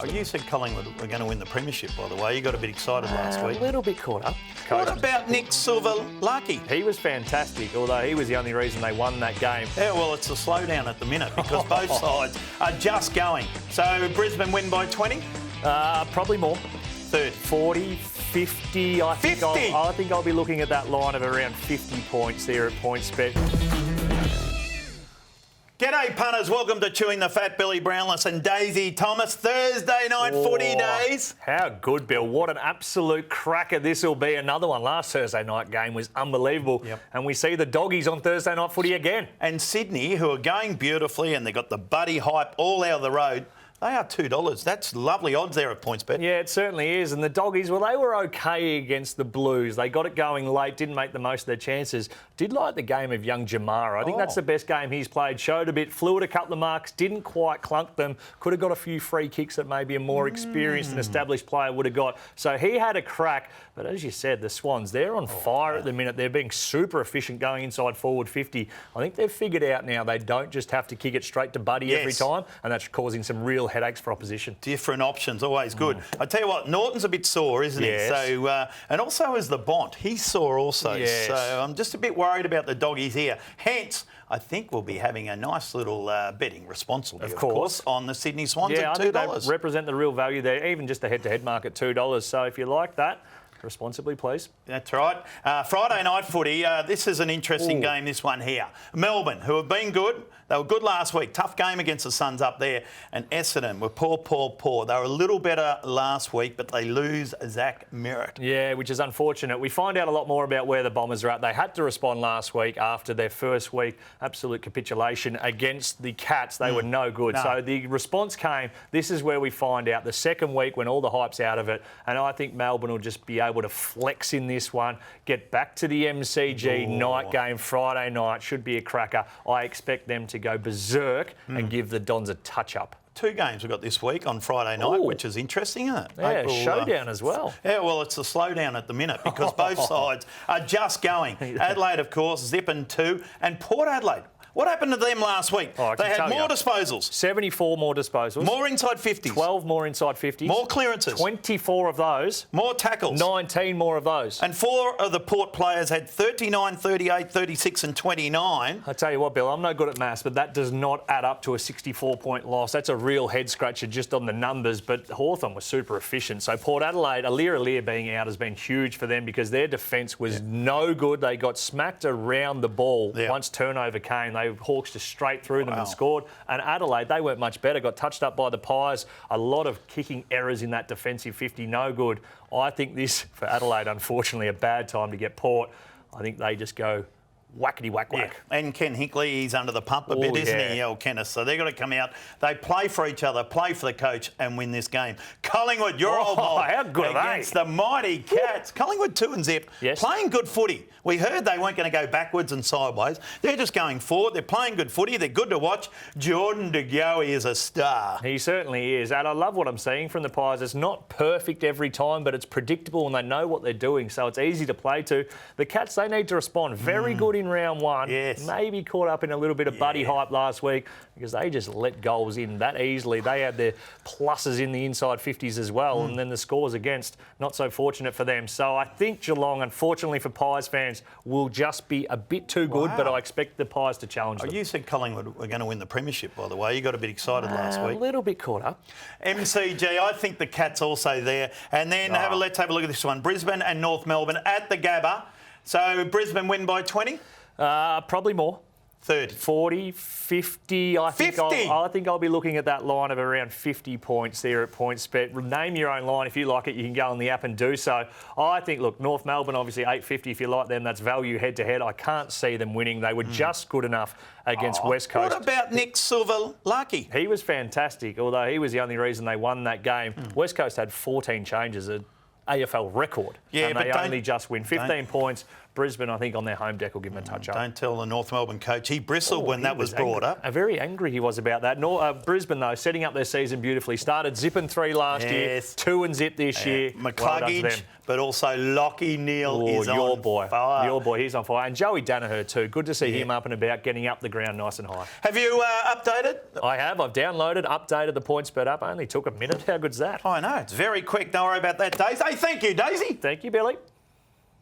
Oh, you said Collingwood were going to win the premiership, by the way. You got a bit excited last week. A little bit caught up. What about Nick Silver-Lucky? He was fantastic, although he was the only reason they won that game. Yeah, well, it's a slowdown at the minute because both sides are just going. So Brisbane win by 20? Probably more. 30. 40, 50. I think 50? I think I'll be looking at that line of around 50 points there at PointsBet. G'day, punters. Welcome to Chewing the Fat. Billy Brownless and Daisy Thomas. Thursday night footy days. How good, Bill. What an absolute cracker this will be. Another one. Last Thursday night game was unbelievable. Yep. And we see the doggies on Thursday night footy again. And Sydney, who are going beautifully and they've got the buddy hype all out of the road, they are $2. That's lovely odds there at PointsBet. Yeah, it certainly is. And the doggies, well, they were okay against the Blues. They got it going late, didn't make the most of their chances. Did like the game of young Jamara. I think that's the best game he's played. Showed a bit, flew at a couple of marks, didn't quite clunk them. Could have got a few free kicks that maybe a more experienced and established player would have got. So he had a crack. But as you said, the Swans, they're on fire at the minute. They're being super efficient going inside forward 50. I think they've figured out now they don't just have to kick it straight to Buddy every time, and that's causing some real headaches for opposition. Different options, always good. I tell you what, Norton's a bit sore, isn't he? So, and also is the Bont. He's sore also. So I'm just a bit worried about the doggies here. Hence, I think we'll be having a nice little betting responsibly, of course, on the Sydney Swans at $2. I think they represent the real value there, even just the head-to-head mark at $2. So if you like that, responsibly, please. That's right. Friday night footy. This is an interesting game, this one here. Melbourne, who have been good. They were good last week. Tough game against the Suns up there. And Essendon were poor. They were a little better last week, but they lose Zach Merritt. Yeah, which is unfortunate. We find out a lot more about where the Bombers are at. They had to respond last week after their first week absolute capitulation against the Cats. They were no good. So the response came. This is where we find out the second week when all the hype's out of it. And I think Melbourne will just be able to flex in this one, get back to the MCG night game Friday night. Should be a cracker. I expect them to go berserk and give the Dons a touch-up. 2 games we've got this week on Friday night, which is interesting, isn't it? Yeah, showdown as well. Yeah, well, it's a slowdown at the minute because both sides are just going. Adelaide, of course, zipping 2, and Port Adelaide. What happened to them last week? They had more disposals. 74 more disposals. More inside 50s. 12 more inside 50s. More clearances. 24 of those. More tackles. 19 more of those. And 4 of the Port players had 39, 38, 36 and 29. I tell you what, Bill, I'm no good at maths, but that does not add up to a 64-point loss. That's a real head-scratcher just on the numbers, but Hawthorn was super efficient. So Port Adelaide, Aliir being out has been huge for them because their defence was no good. They got smacked around the ball once turnover came. They Hawks just straight through them and scored. And Adelaide, they weren't much better. Got touched up by the Pies. A lot of kicking errors in that defensive 50. No good. I think this, for Adelaide, unfortunately, a bad time to get Port. I think they just go whackety-whack. And Ken Hinkley, he's under the pump a bit, isn't he, Kenneth? So they've got to come out. They play for each other, play for the coach and win this game. Collingwood, your old mob, how good are they? against the mighty Cats. Collingwood 2 and zip, playing good footy. We heard they weren't going to go backwards and sideways. They're just going forward. They're playing good footy. They're good to watch. Jordan De Goey is a star. He certainly is. And I love what I'm seeing from the Pies. It's not perfect every time, but it's predictable and they know what they're doing. So it's easy to play to. The Cats, they need to respond. Very good in round 1. Maybe caught up in a little bit of buddy hype last week because they just let goals in that easily. They had their pluses in the inside 50s as well, and then the scores against, not so fortunate for them. So I think Geelong, unfortunately for Pies fans, will just be a bit too good, but I expect the Pies to challenge them. You said Collingwood were going to win the premiership, by the way. You got a bit excited last week. A little bit caught up. MCG, I think the Cats also there. And then let's have a look at this one. Brisbane and North Melbourne at the Gabba. So Brisbane win by 20? Probably more. 30. 40, 50. I think I'll be looking at that line of around 50 points there at PointsBet. Name your own line if you like it. You can go on the app and do so. I think, look, North Melbourne, obviously 850 if you like them. That's value head-to-head. I can't see them winning. They were just good enough against West Coast. What about Nick Silver-Lucky? He was fantastic, although he was the only reason they won that game. West Coast had 14 changes. AFL record, and they only just win 15 points. Brisbane, I think, on their home deck will give them a touch up. Don't tell the North Melbourne coach. He bristled when that was brought up. Very angry he was about that. Brisbane, though, setting up their season beautifully. Started zipping 3 last year, 2 and zip this year. McCluggage, but also Lockie Neal is on fire. Your boy, he's on fire. And Joey Danaher too. Good to see him up and about, getting up the ground nice and high. Have you updated? I have. I've downloaded, updated the point spread up. Only took a minute. How good's that? I know. It's very quick. Don't worry about that, Daisy. Hey, thank you, Daisy. Thank you, Billy.